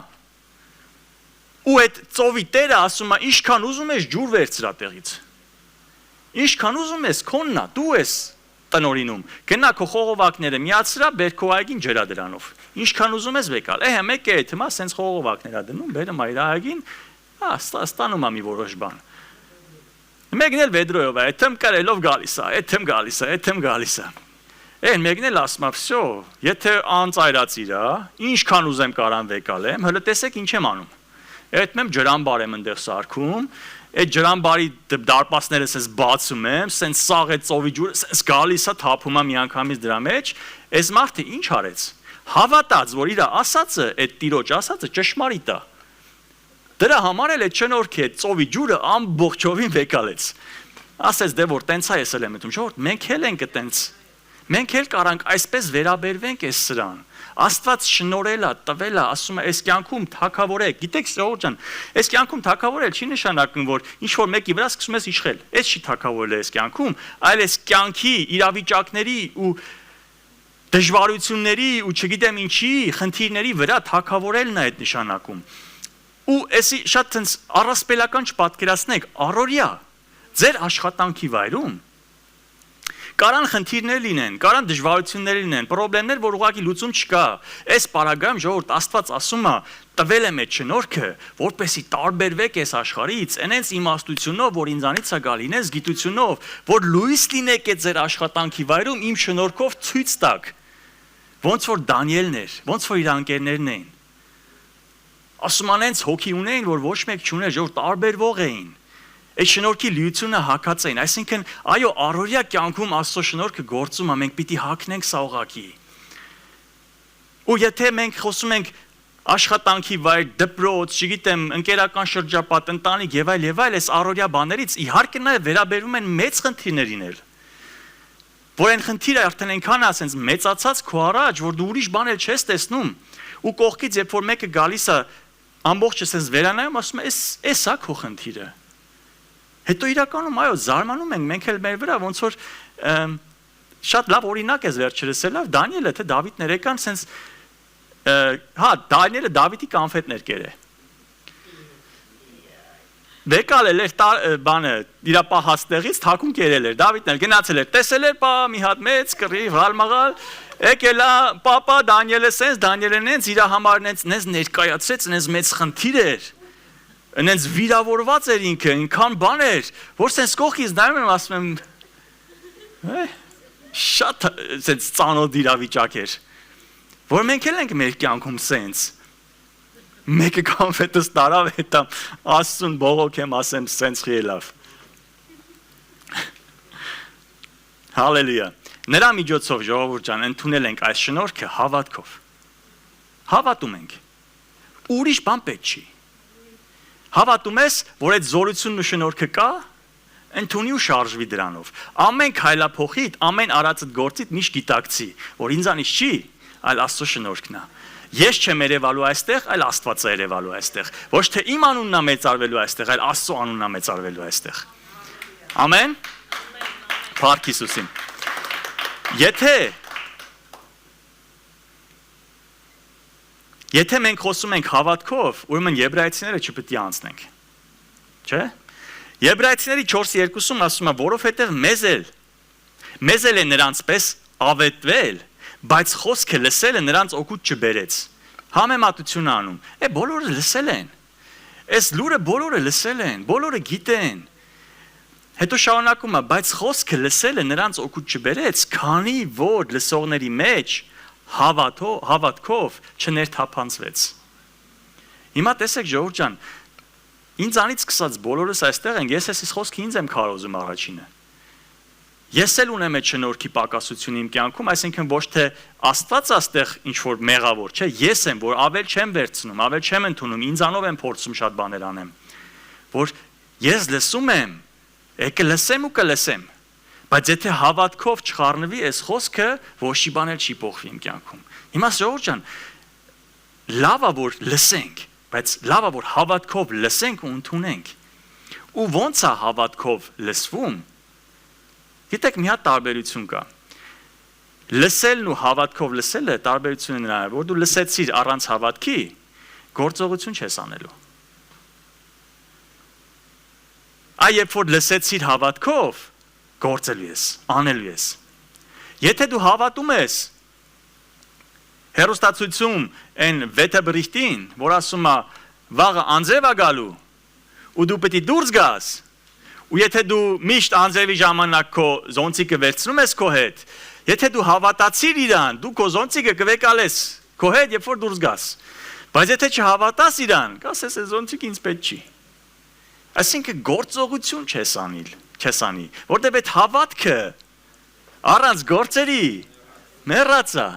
Ու այդ ծովի տերը ասում է, ինչքան ուզում ես ջուր վերցրա տեղից։ Ինչքան ուզում ես, քոնն է, դու ես տնորինում։ Գնա քո խողովակները միացրա, բեր քո այգին ջրա դրանով։ Ինչքան ուզում ես վեկալ։ Մեկը այդ հիմա սենց խողովակներ ա դնում, բերում իր այգին, ստանում է մի որոշ բան։ Մեկն էլ վեդրոյով է, այդտեմ կարելով գալիս է, այդտեմ գալիս է։ Մեկն էլ ասում է, «Всё, եթե անծայրացիր է, ինչքան ուզեմ կարամ վեկալեմ, հələ տեսեք ինչ եմ անում»։ Այդ մեմ ջրամբար եմ այնտեղ սարքում, այդ ջրամբարի դարպասները սենց բացում եմ, սենց սաղ այդ ծովի ջուրը, սենց գալիս է թափում է միանգամից դրա մեջ, այս մարդը ինչ արեց։ Հավատաց, որ իր ասածը, այդ տիրոջ ասածը ճշմարիտ է։ Դրա համար էլ այդ շնորհքի այդ ծովի ջուրը ամբողջովին վեկալեց։ Ասեց դե որ տենց է ես էլ եմ ըտում, ժողովուրդ, մենք էլ ենք այտենց։ Մենք էլ կարանք այսպես վերաբերվենք այս սրան։ Աստված շնորհել է, տվել է, ասում է, այս կյանքում թագավորեք։ Գիտեք, ժողովուրդ ջան, այս կյանքում թագավորել չի նշանակում, որ ինչ որ մեկի վրա սկսում ես իշխել։ Այս չի թագավորել այս կյանքում, այլ այս կյանքի իրավիճակների ու դժվարությունների ու չգիտեմ ինչի, խնդիրների վրա թագավորելն է այդ նշանակում։ Ու էսի շատ ցենց առասպելական չպատկերացնեք, առօրյա ձեր աշխատանքի վայրում կարան խնդիրներ լինեն, կարան դժվարություններ լինեն, խնդիրներ, որ ուղղակի լուծում չկա։ Այս պարագայում ժողովուրդ Աստված ասում է, տվել եմ այդ շնորհքը, որպեսզի տարբերվեք այս աշխարհից, այնենց իմաստությունով, որ ինձանից է գալի, այնենց գիտությունով, որ լույս լինեք այդ ձեր աշխատանքի վայրում, իմ շնորհքով ցույց տաք։ Ոնց որ Դանիելն էր, ոնց որ իր անկերներն էին։ Ասում անենց հոգի ունեին, որ ոչ մեկ չուներ, ժողովուրդ տարբերվող էին։ Այդ շնորհքի լիությունը հակած էին, այսինքն այո առօրյա կյանքում Աստծո շնորհքը գործում է, մենք պիտի հագնենք սա ուղղակի։ Ու եթե մենք խոսում ենք աշխատանքի վայր, դպրոց, չգիտեմ, ընկերական շրջապատ, ընտանիք եւ այլ, այս առօրյա բաներից իհարկե նաեւ վերաբերվում են մեծ խնդիրներին էլ։ Որ այն խնդիրը արդեն այնքան է ասենց մեծացած քո առաջ, որ դու ուրիշ բան էլ չես տեսնում։ Ու կողքից երբ որ մեկը գալիս է ամբողջը ասենց վերանայում, ասում է, «Էս է քո խնդիրը»։ Հետո իրականում այո զարմանում ենք մենք էլ մեր վրա ոնց որ շատ լավ օրինակ է վերջերս լավ Դանիելը թե Դավիթն եկան sense հա Դանիելը Դավիթի կոնֆետներ կերե Վեկալել էր բանը իր պահածտեղից թակում կերել էր Դավիթն էլ գնացել էր տեսել էր պա մի հատ մեծ կռիվ հալմաղալ եկել է պապա Դանիելը sense Դանիելն ինձ իր համար ինձ ներկայացրեց ինձ մեծ խնդիր էր Այնց վիրավորված էր ինքը, ինքան բան էր, որ sense կողքից նայում եմ ասում եմ շատ sense ծանոթ իրավիճակ էր, որ մենք էլ ենք մեր կյանքում sense մեկը կոնֆետս տարավ հետո ասում բողոքեմ ասեմ sense խիելավ Հալելույա Նրա միջոցով ժողովուրդ ջան ընդունել ենք այս շնորհքը հավատքով Հավատում ենք Ուրիշ բան պետք չի Հավատում ես, որ այդ զորությունն ու շնորհքը կա, ընդունի ու շարժվի դրանով։ Ամեն քայլափոխիդ, ամեն արածդ գործիդ միշտ գիտակցի, որ ինձանից չի, այլ Աստծո շնորհքն է։ Ես չեմ երևալու այստեղ, այլ Աստված է երևալու այստեղ։ Ոչ թե իմ անունն է մեծարվելու այստեղ, այլ Աստծո անունն է մեծարվելու այստեղ։ Ամեն։ Փառք Հիսուսին։ Եթե մենք խոսում ենք հավատքով, ուրեմն Եբրայեցիները չպետք է անցնենք։ Չէ՞։ Եբրայեցիների 4:2-ում ասում է, որովհետև մեզ էլ է նրանց պես ավետվել, բայց խոսքը լսելը նրանց օգուտ չբերեց։ Համեմատություն անում։ Բոլորը լսել են։ Այս լուրը բոլորը լսել են, բոլորը գիտեն։ Հետո շարունակում է, բայց խոսքը լսելը նրանց օգուտ չբերեց, քանի որ լսողների մեջ հավատքով չներթափանցվեց։ Հիմա տեսեք ժողովուրդ ջան, ինձանից սկսած բոլորս այստեղ ենք, ես էս խոսքը ինձ եմ քարոզում առաջինը։ Ես էլ ունեմ այդ շնորհքի պակասություն իմ կյանքում, այսինքն ոչ թե Աստված այստեղ ինչ որ մեղավոր, չէ, ես եմ, որ ավել չեմ վերցնում, ավել չեմ ընդունում, ինձանով եմ փորձում շատ բաներ անեմ, որ ես լսում եմ, եկե լսեմ ու կլսեմ Բայց եթե հավատքով չխառնվի այս խոսքը, ոչ մի բան էլ չի փոխվի իմ կյանքում։ Հիմա ժողովուրդ ջան, լավ է որ լսենք, բայց լավ է որ հավատքով լսենք ու ընդունենք։ Ու ո՞նց է հավատքով լսվում։ Գիտեք, մի հատ տարբերություն կա։ Լսելն ու հավատքով լսելը տարբերությունը նրան է, որ դու լսեցիր առանց հավատքի, գործողություն չես անելու։ Երբ որ լսեցիր հավատքով, գործելու ես, անելու ես։ Եթե դու հավատում ես հերոստացույցում այն վետաբրիխտին, որ ասում է վաղը անձև է գալու, ու դու պետք է դուրս գաս, ու եթե դու միշտ անձևի ժամանակ քո զոնցիկը վերցնում ես քո հետ, եթե դու հավատացիր իրան, դու քո զոնցիկը կվեկալես քո հետ, երբ որ դուրս գաս։ Բայց եթե չհավատաս իրան, կասես այս ոնցիկ ինձ պետք չի։ Այսինքն գործողություն չես անի, որտեղ այդ հավատքը առանց գործերի մեռած է։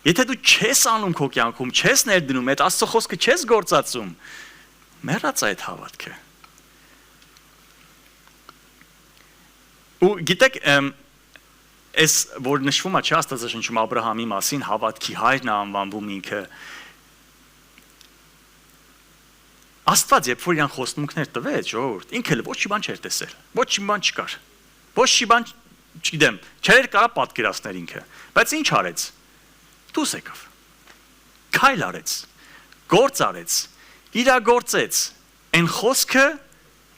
Եթե դու չես անում քո կյանքում, չես ներդնում, այդ Աստծո խոսքը չես գործածում, մեռած է այդ հավատքը։ Ու գիտեք, այս որ նշվում է չէ Աստվածաշնչում Աբրահամի մասին, հավատքի հայրն է անվանվում ինքը։ Աստված երբ որ իրան խոստմունքներ տվեց, ժողովուրդ, ինքը ոչ մի բան չէր տեսել, ոչ մի բան չկար, ոչ մի բան, չգիտեմ, չէր կարա պատկերացնել ինքը, բայց ինչ արեց։ Դուս եկավ, քայլ արեց, գործ արեց, իրագործեց, այն խոսքը,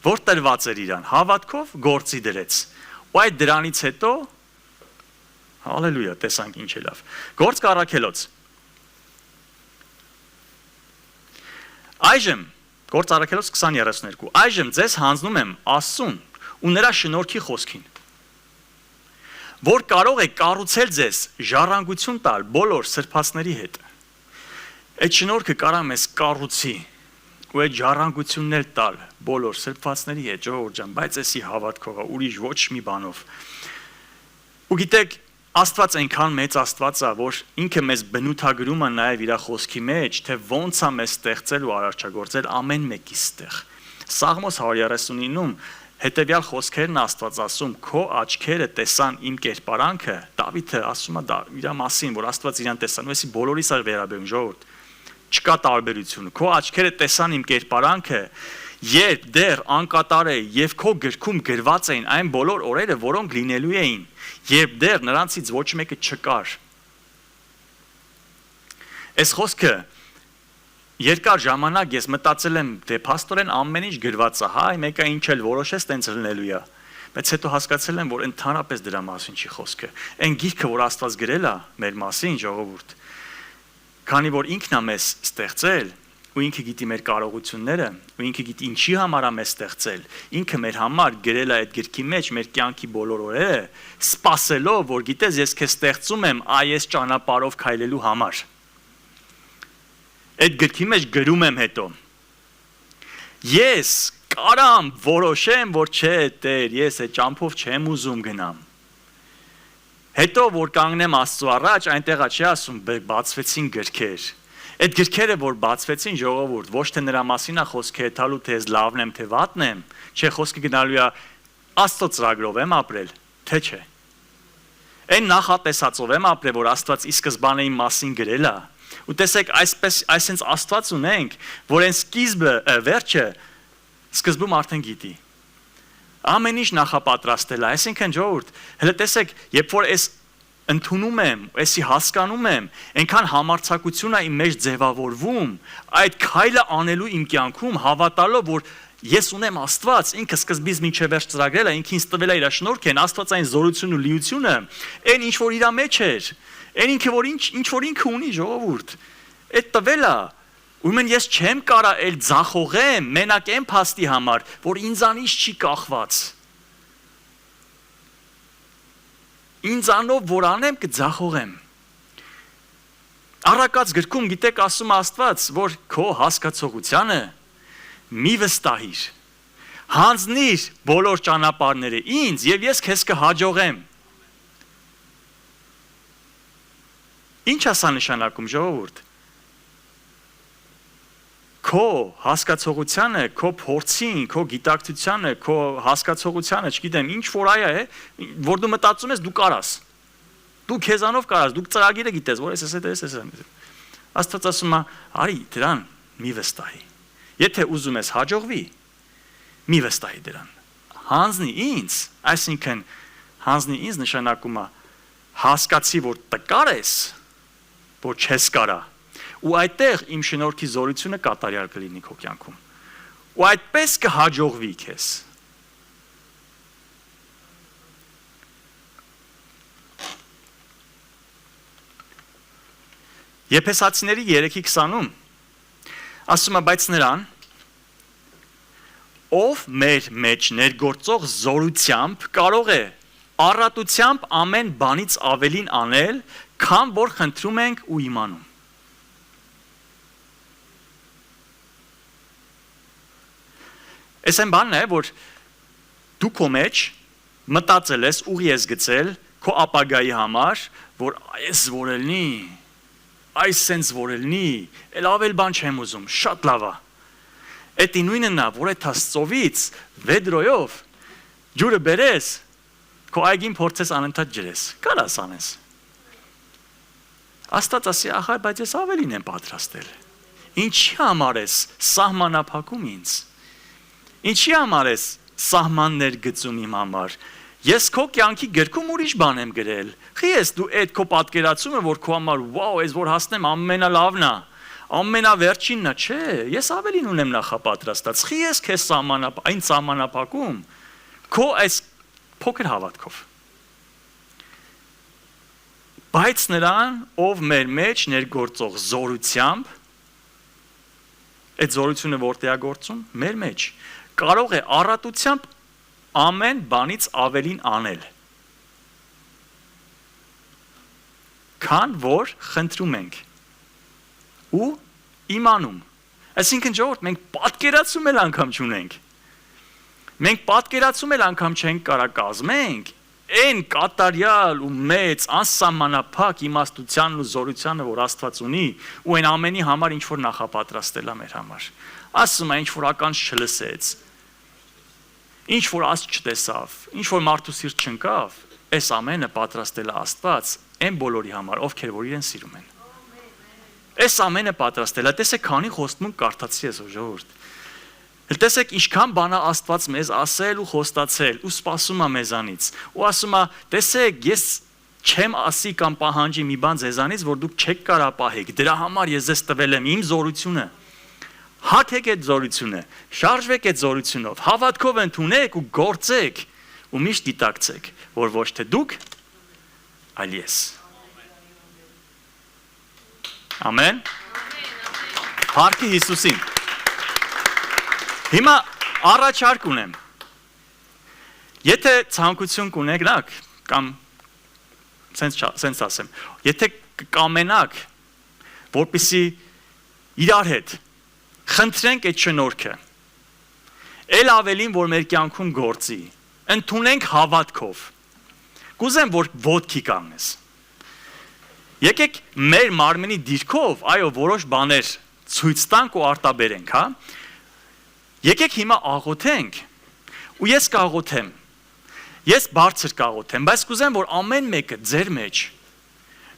որ տրված էր իրան, հավատքով գործի դրեց, ու այդ դրանից հետո, հալելույա, տեսանք ինչ է լավ, գործ կառաքելոց, այժմ, գործ առաքելոց 20:32, այժմ ձեզ հանձնում եմ Աստծուն ու նրա շնորհքի խոսքին, որ կարող է կառուցել ձեզ ժառանգություն տալ բոլոր սրբածների հետ։ Այդ շնորհքը կարա մեզ կառուցի ու այդ ժառանգություններ տալ բոլոր սրբվածների հետ, ժողովուրդ ջան, բայց էսի հավատքով, ուրիշ ոչ մի բանով։ Ու գիտեք, Աստված այնքան մեծ Աստված է, որ ինքը մեզ բնութագրում է նաև իր խոսքի մեջ, թե ոնց է մեզ ստեղծել ու արարչագործել ամեն մեկիս տեղ։ Սաղմոս 139-ում հետևյալ խոսքերն Աստված ասում, քո աչքերը տեսան իմ կերպարանքը, Դավիթը ասում է իր մասին, որ Աստված իրան տեսան, ու էսի բոլորիս է վերաբերում, ժողովուրդ, չկա տարբերություն, քո աչքերը տեսան իմ կերպարանքը, երբ դեռ անկատար է եւ քո գրքում գրված էին այն բոլոր օրերը, որոնք լինելու էին, երբ դեռ նրանցից ոչ մեկը չկար։ Այս խոսքը երկար ժամանակ ես մտածել եմ, թե փաստորեն ամեն ինչ գրված է, հայ, մեկը ինչ էլ որոշես, տենց լինելու է։ Բայց հետո հասկացել եմ, որ ընդհանրապես դրա մասին չի խոսքը։ Այն գիրքը, որ Աստված գրել է մեր մասին, ժողովուրդ, քանի որ ինքն է մեզ ստեղծել, ու ինքը գիտի մեր կարողությունները, ու ինքը գիտի ինչի համար է մեզ ստեղծել, ինքը մեր համար գրել է այդ գրքի մեջ մեր կյանքի բոլոր օրերը, սպասելով, որ գիտես, ես քեզ ստեղծում եմ այս ճանապարհով քայլելու համար։ Այդ գրքի մեջ գրում եմ հետո։ Ես կարամ որոշեմ, որ չէ, Տեր, ես այդ ճամփով չեմ ուզում գնամ։ Հետո որ կանգնեմ Աստծո առաջ, այնտեղա չի ասում, բացվեցին գրքեր։ Այդ գրքերը, որ բացվեցին, ժողովուրդ, ոչ թե նրա մասին է խոսքը եթալու, թե ես լավն եմ, թե վատն եմ, չէ, խոսքը գնալու է Աստծո ծրագրով եմ ապրել, թե չէ։ Այն նախատեսածով եմ ապրել, որ Աստված ի սկզբանե իմ մասին գրել է։ Ու տեսեք, այսպես Աստված ունենք, որ այն սկիզբը, վերջը սկզբում արդեն գիտի։ Ամեն ինչ նախապատրաստել է, այսինքն ժողովուրդ, հələ տեսեք, երբ որ այս ընդունում եմ, էսի հասկանում եմ, այնքան համարձակություն է իմ մեջ ձևավորվում, այդ քայլը անելու իմ կյանքում, հավատալով, որ ես ունեմ Աստված, ինքը սկզբից մինչև վերջ ծրագրել է, ինքը ինձ տվել է իր շնորհքն, Աստվածային զորությունն ու լիությունը, այն ինչ որ իր մեջ էր, այն ինքը որ ինչ որ ինքը ունի, ժողովուրդ, այդ տվել է, ուրեմն ես չեմ կարա էլ ձախողեմ, մենակ այն փաստի համար, որ ինձանից չի կախված։ Ինձանով որ անեմ կձախողեմ։ Առակաց գրքում գիտեք ասում Աստված, որ քո հասկացողությանը մի վստահիր, հանձնիր բոլոր ճանապարհները ինձ եւ ես քեզ կհաջողեմ։ Ինչ ասա նշանակում ժողովուրդ։ Քո հասկացողությանը, քո փորձին, քո գիտակցությանը, քո հասկացողությանը, չգիտեմ, ինչ որ այա է, որ դու մտածում ես դու կարաս։ Դու քեզանով կարաս, դու ծրագիրը գիտես, որ ես։ Աստված ասում է, արի դրան մի վստահի։ Եթե ուզում ես հաջողվի, մի վստահի դրան։ Հանձնի ինձ, այսինքն հանձնի ինձ նշանակում է հասկացի, որ տկար ես, որ չես կարա։ Ու այդտեղ իմ շնորհքի զորությունը կատարյալ կլինի քո կյանքում։ Ու այդպես կհաջողվի քեզ։ Եփեսացիների 3:20-ում ասում է, բայց նրան, ով մեր մեջ ներգործող զորությամբ կարող է առատությամբ ամեն բանից ավելին անել, քան որ խնդրում ենք ու իմանում։ Այս այն բանն է, որ դու քո մեջ մտածել ես, ուղի ես գցել քո ապագայի համար, որ այս որելնի, այս sense որելնի, էլ ավել բան չեմ ուզում, շատ լավ է։ Էդի նույնն է, որ այդ Աստծովից վեդրոյով ջուրը բերես, քո այգին փորձես անընդհատ ջրես, կարաս անես։ Աստված ասի, ահա, բայց ես ավելին եմ պատրաստել։ Ինչի համար ես սահմանափակում ինձ։ Ինչի համար ես սահմաններ գծում իմ համար։ Ես քո կյանքի գրքում ուրիշ բան եմ գրել։ Խի ես դու այդ քո պատկերացումը, որ քո համար, վաու, ես որ հասնեմ ամենալավն է, ամենավերջինն է, չէ, ես ավելին ունեմ նախապատրաստած։ Խի ես քեզ այն սահմանափակում քո այս փոքր հավատքով։ Բայց նրան, ով մեր մեջ ներգործող զորությամբ, այդ զորությունը որտեղ է գործում, մեր մեջ, կարող է առատությամբ ամեն բանից ավելին անել։ Քան որ խնդրում ենք ու իմանում։ Այսինքն ժողովուրդ, մենք պատկերացում էլ անգամ չունենք։ Մենք պատկերացում էլ անգամ չենք կարա կազմենք այն կատարյալ ու մեծ անսահմանափակ իմաստությանն ու զորությանը, որ Աստված ունի, ու այն ամենի համար ինչ որ նախապատրաստել է մեր համար։ Ասում է, ինչ որ ականջ չլսեց, ինչ որ աս չտեսավ, ինչ որ մարդու սիրտ չընկավ, այս ամենը պատրաստել է Աստված այն բոլորի համար, ովքեր որ իրեն սիրում են։ Այս ամենը պատրաստել է, տեսեք, քանի խոստմունք կարդացի ես, ժողովուրդ։ Տեսեք, ինչքան բան է Աստված մեզ ասել ու խոստացել ու սպասում է մեզանից։ Ու ասում է, տեսեք, ես չեմ ասի կամ պահանջի մի բան ձեզանից, որ դուք չեք կարա պահեք։ Դրա համար ես ձեզ տվել եմ իմ զորությունը։ Հագեք այդ զորությունը, շարժվեք այդ զորությունով, հավատքով ընդունեք ու գործեք ու միշտ դիտակցեք, որ ոչ թե դուք, այլ ես։ Ամեն։ Փառքի Հիսուսին։ Հիմա առաջարկ ունեմ։ Եթե ցանկություն կունենաք կամ սենց ասեմ, եթե կամենաք, որպեսզի իրար հետ խնդրենք այդ շնորհքը, ել ավելին, որ մեր կյանքում գործի, ընդունենք հավատքով, կուզեմ, որ ոտքի կանգնես։ Եկեք մեր մարմնի դիրքով, այո, որոշ բաներ ցույց տանք ու արտաբերենք, հա։ Եկեք հիմա աղոթենք, ու ես կաղոթեմ, ես բարձր կաղոթեմ, բայց կուզեմ, որ ամեն մեկը ձեր մեջ,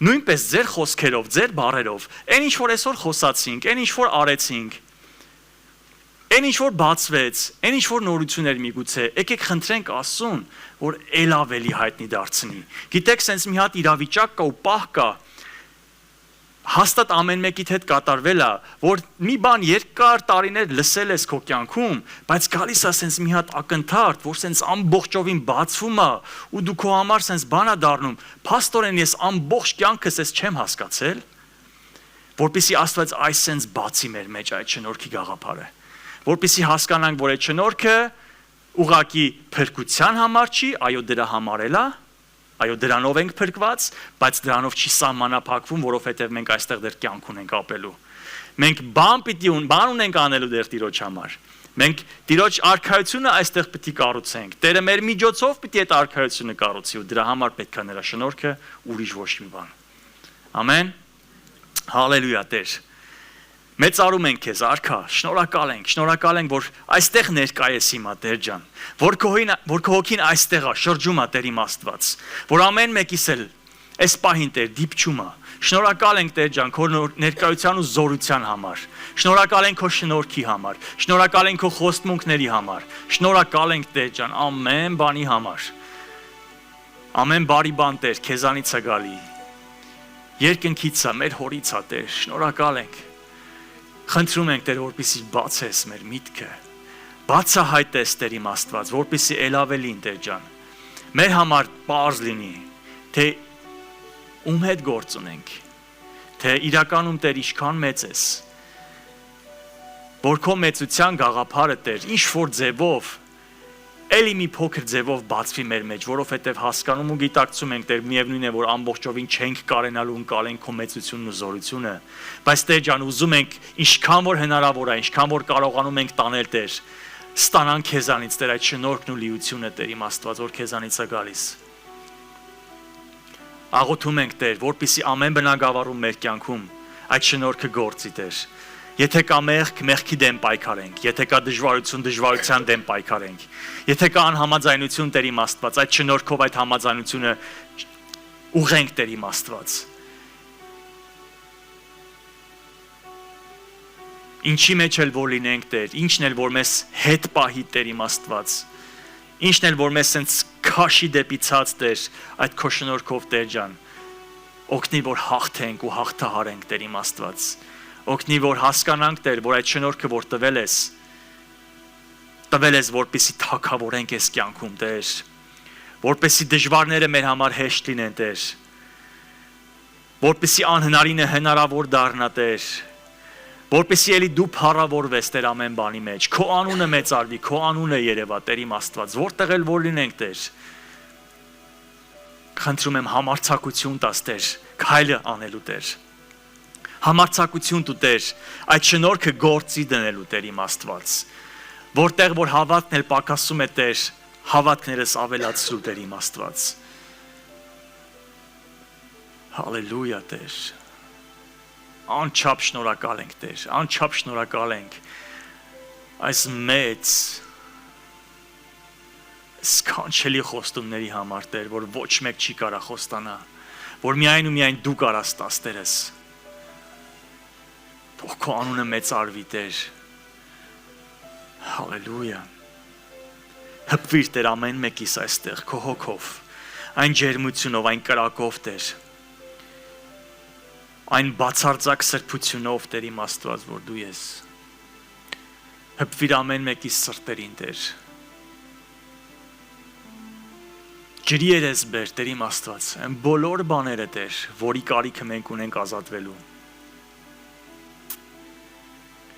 նույնպես ձեր խոսքերով, ձեր բառերով, այն ինչ որ այսօր խոսացինք, այն ինչ որ արեցինք, այն ինչ որ բացվեց, այն ինչ որ նորություններ միգուցե, եկեք խնդրենք Աստծուն, որ ել ավելի հայտնի դարձնի։ Գիտեք, սենց մի հատ իրավիճակ կա ու պահ կա, հաստատ ամեն մեկիդ հետ կատարվել է, որ մի բան երկար տարիներ լսել ես քո կյանքում, բայց գալիս է սենց մի հատ ակնթարթ, որ սենց ամբողջովին բացվում է, ու դու քո համար սենց բան է դառնում, փաստորեն ես ամբողջ կյանքս ես չեմ հասկացել, որպեսզի Աստված այս սենց բացի մեր մեջ այդ շնորհքի գաղափարը, որպեսզի հասկանանք, որ այդ շնորհքը ուղղակի փրկության համար չի, այո, դրա համար էլ է, այո, դրանով ենք փրկված, բայց դրանով չի սահմանափակվում, որովհետև մենք այստեղ դեռ կյանք ունենք ապրելու։ Մենք բան ունենք անելու դեռ Տիրոջ համար։ Մենք Տիրոջ արքայությունը այստեղ պետք է կառուցենք։ Տերը մեր միջոցով պետք է այդ արքայությունը կառուցի ու դրա համար պետք է նրա շնորհքը, ուրիշ ոչ մի բան։ Ամեն։ Հալելույա, Տեր։ Մեծարում ենք քեզ, արքա, շնորհակալ ենք, որ այստեղ ներկա ես հիմա, Տեր ջան, որ քո հոգին այստեղ է, շրջում է, Տեր իմ Աստված, որ ամեն մեկիս էլ այս պահին, Տեր, դիպչում է։ Շնորհակալ ենք, Տեր ջան, քո ներկայության ու զորության համար։ Շնորհակալ ենք քո շնորհքի համար։ Շնորհակալ ենք քո խոստմունքների համար։ Շնորհակալ ենք, Տեր ջան, ամեն բանի համար։ Ամեն բարի բան, Տեր, քեզանից է գալի։ Երկնքից է, մեր հորից է, Տեր, շնորհակալ ենք։ Խնդրում ենք, Տեր, որպեսզի բացես մեր միտքը, բացահայտես, Տեր իմ Աստված, որպեսզի ել ավելին, Տեր ջան, մեր համար պարզ լինի, թե ում հետ գործ ունենք, թե իրականում, Տեր, ինչքան մեծ ես, որ քո մեծության գաղափարը, Տեր, ինչ որ ձևով, էլի մի փոքր ձևով բացվի մեր մեջ, որովհետև հասկանում ու գիտակցում ենք, Տեր, միևնույն է, որ ամբողջովին չենք կարենալու ընկալենք քո մեծությունն ու զորությունը, բայց Տեր ջան, ուզում ենք, ինչքան որ հնարավոր է, ինչքան որ կարողանում ենք տանել, Տեր, ստանան քեզանից Տեր այդ շնորհքն ու լիությունը Տեր իմ Աստված, որ քեզանից է գալիս։ Աղոթում ենք Տեր, որպեսզի ամեն բնագավառում մեր կյանքում այդ շնորհքը գործի Տեր։ Եթե կա մեղք, մեղքի դեմ պայքարենք, եթե կա դժվարություն, դժվարության դեմ պայքարենք, եթե կա անհամաձայնություն Տեր իմ Աստված, այդ շնորհքով այդ համաձայնությունը ուղենք Տեր իմ Աստված։ Ինչի մեջ էլ որ լինենք Տեր, ինչն էլ որ մեզ հետ պահի Տեր իմ Աստված, ինչն էլ որ մեզ սենց քաշի դեպի ցած Տեր, այդ քո շնորհքով Տեր ջան, օգնի որ հաղթենք ու հաղթահարենք Տեր իմ Աստված, օգնի որ հասկանանք Տեր, որ այդ շնորհքը որ տվել ես, որպեսզի թագավորենք այս կյանքում Տեր, որպեսզի դժվարները մեր համար հեշտ լինեն Տեր, որպեսզի անհնարինը հնարավոր դառնա Տեր, որպեսզի էլի դու փառավորվես Տեր ամեն բանի մեջ, քո անունը մեծարվի, քո անունը երևա Տեր իմ Աստված, որտեղ էլ որ լինենք Տեր, խնդրում եմ համարձակություն տաս Տեր, քայլը անելու Տեր, համարձակություն տու Տեր, այդ շնորհքը գործի դնելու Տեր իմ Աստված, որտեղ որ հավատքն էլ պակասում է Տեր, հավատքներս ավելացրու Տեր իմ Աստված, հալելույա Տեր, անչափ շնորհակալ ենք Տեր, անչափ շնորհակալ ենք այս մեծ սքանչելի խոստումների համար Տեր, որ ոչ մեկ չի կարա խոստանա, որ միայն ու միայն դու կարաս տաս Տերս, թող քո անունը մեծարվի Տեր, հալելույա, հպվիր Տեր ամեն մեկիս այստեղ, քո հոգով, այն ջերմությունով, այն կրակով Տեր, այն բացարձակ սրբությունով Տեր իմ Աստված, որ դու ես, հպվիր ամեն մեկիս սրտերին Տեր, ջրի երես բեր Տեր իմ Աստված, այն բոլոր բաները Տեր, որի կարիքը մենք ունենք ազատվելու,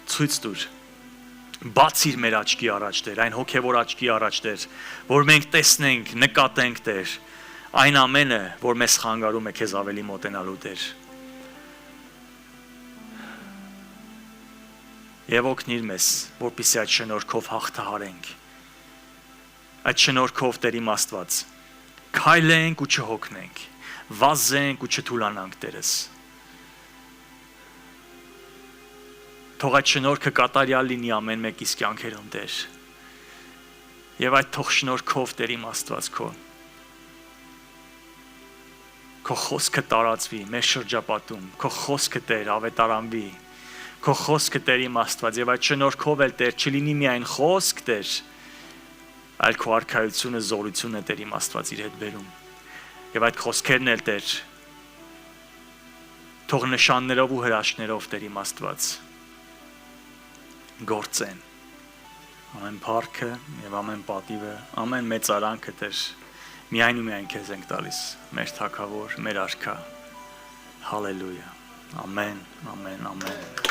ցույց տուր, բացիր մեր աչքի առաջ Տեր, այն հոգևոր աչքի առաջ Տեր, որ մենք տեսնենք, նկատենք Տեր, այն ամենը, որ մեզ խանգարում է քեզ ավելի մոտենալու Տեր, եւ օգնիր մեզ, որպեսզի այդ շնորհքով հաղթահարենք, այդ շնորհքով Տեր իմ Աստված, քայլենք ու չհոգնենք, վազենք ու չթուլանանք Տերս, թող այդ շնորհքը կատարյալ լինի ամեն մեկիս կյանքերում Տեր, եւ այդ թող շնորհքով Տեր իմ Աստված քո խոսքը տարածվի մեր շրջապատում, քո խոսքը Տեր ավետարանվի, քո խոսքը Տեր իմ Աստված, եւ այդ շնորհքով էլ Տեր չլինի միայն խոսք Տեր, այլ քո արքայությունը, զորությունը Տեր իմ Աստված իր հետ բերում, եւ այդ խոսքերն էլ Տեր, թող նշաններով ու հրաշքներով Տեր իմ Աստված գործեն, ամեն փառքը եւ ամեն պատիվը, ամեն մեծարանքը Տեր, միայն ու միայն քեզ ենք տալիս, մեր թագավոր, մեր արքա, հալելույա, ամեն, ամեն, ամեն.